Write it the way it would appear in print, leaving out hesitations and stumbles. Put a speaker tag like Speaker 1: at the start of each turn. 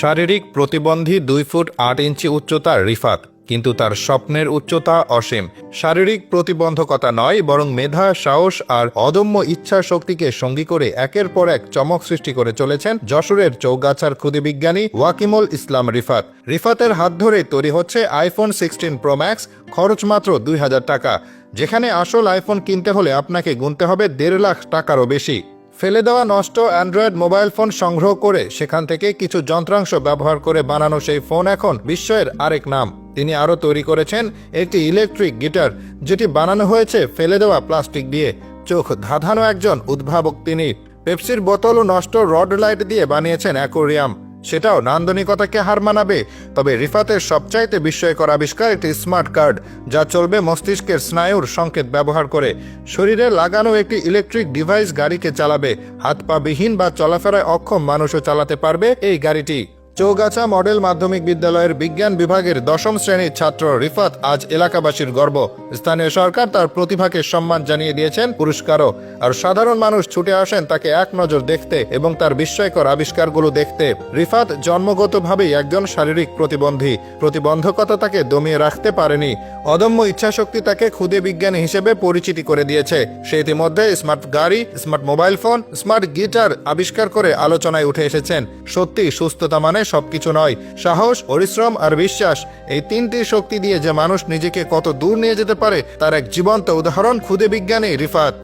Speaker 1: শারীরিক প্রতিবন্ধী 2 ফুট 8 ইঞ্চি উচ্চতার রিফাত, কিন্তু তার স্বপ্নের উচ্চতা অসীম। শারীরিক প্রতিবন্ধকতা নয়, বরং মেধা, সাহস আর অদম্য ইচ্ছা শক্তিকে সঙ্গী করে একের পর এক চমক সৃষ্টি করে চলেছেন যশোরের চৌগাছার ক্ষুদে বিজ্ঞানী ওয়াকিমুল ইসলাম রিফাত। রিফাতের হাত ধরে তৈরি হচ্ছে আইফোন 16 প্রো ম্যাক্স, খরচ মাত্র 2000 টাকা, যেখানে আসল আইফোন কিনতে হলে আপনাকে গুনতে হবে 1.5 লাখ টাকারও বেশি। ফেলে দেওয়া নষ্ট অ্যান্ড্রয়েড মোবাইল ফোন সংগ্রহ করে সেখান থেকে কিছু যন্ত্রাংশ ব্যবহার করে বানানো সেই ফোন এখন বিস্ময়ের আরেক নাম। তিনি আরও তৈরি করেছেন একটি ইলেকট্রিক গিটার, যেটি বানানো হয়েছে ফেলে দেওয়া প্লাস্টিক দিয়ে। চোখ ধাঁধানো একজন উদ্ভাবক তিনি। পেপসির বোতল ও নষ্ট রড লাইট দিয়ে বানিয়েছেন অ্যাকোরিয়াম, সেটাও নান্দনিকতাকে হার মানাবে। তবে রিফাতের সবচাইতে বিস্ময়কর আবিষ্কার একটি স্মার্ট কার্ড, যা চলবে মস্তিষ্কের স্নায়ুর সংকেত ব্যবহার করে। শরীরে লাগানো একটি ইলেকট্রিক ডিভাইস গাড়িকে চালাবে। হাত পা বিহীন বা চলাফেরায় অক্ষম মানুষও চালাতে পারবে এই গাড়িটি। চৌগাছা মডেল মাধ্যমিক বিদ্যালয়ের বিজ্ঞান বিভাগের 10ম শ্রেণীর ছাত্র রিফাত আজ এলাকাবাসীর গর্ব। স্থানীয় সরকার তার প্রতিভাকে সম্মান জানিয়ে দিয়েছেন পুরস্কারও, আর সাধারণ মানুষ ছুটে আসেন তাকে এক নজর দেখতে এবং তার বিস্ময়কর আবিষ্কারগুলো দেখতে। রিফাত জন্মগতভাবেই একজন শারীরিক প্রতিবন্ধী। প্রতিবন্ধকতা তাকে দমিয়ে রাখতে পারেনি। অদম্য ইচ্ছাশক্তি তাকে ক্ষুদে বিজ্ঞানী হিসেবে পরিচিতি করে দিয়েছে। সে ইতিমধ্যে স্মার্ট গাড়ি, smart mobile phone, smart guitar আবিষ্কার করে আলোচনায় উঠে এসেছেন। সত্যি সুস্থতা মানে সবকিছু নয়, সাহস, পরিশ্রম আর বিশ্বাস, এই 3টি শক্তি দিয়ে যে মানুষ নিজেকে কত দূর নিয়ে যেতে পারে তার এক জীবন্ত উদাহরণ ক্ষুদে বিজ্ঞানী রিফাত।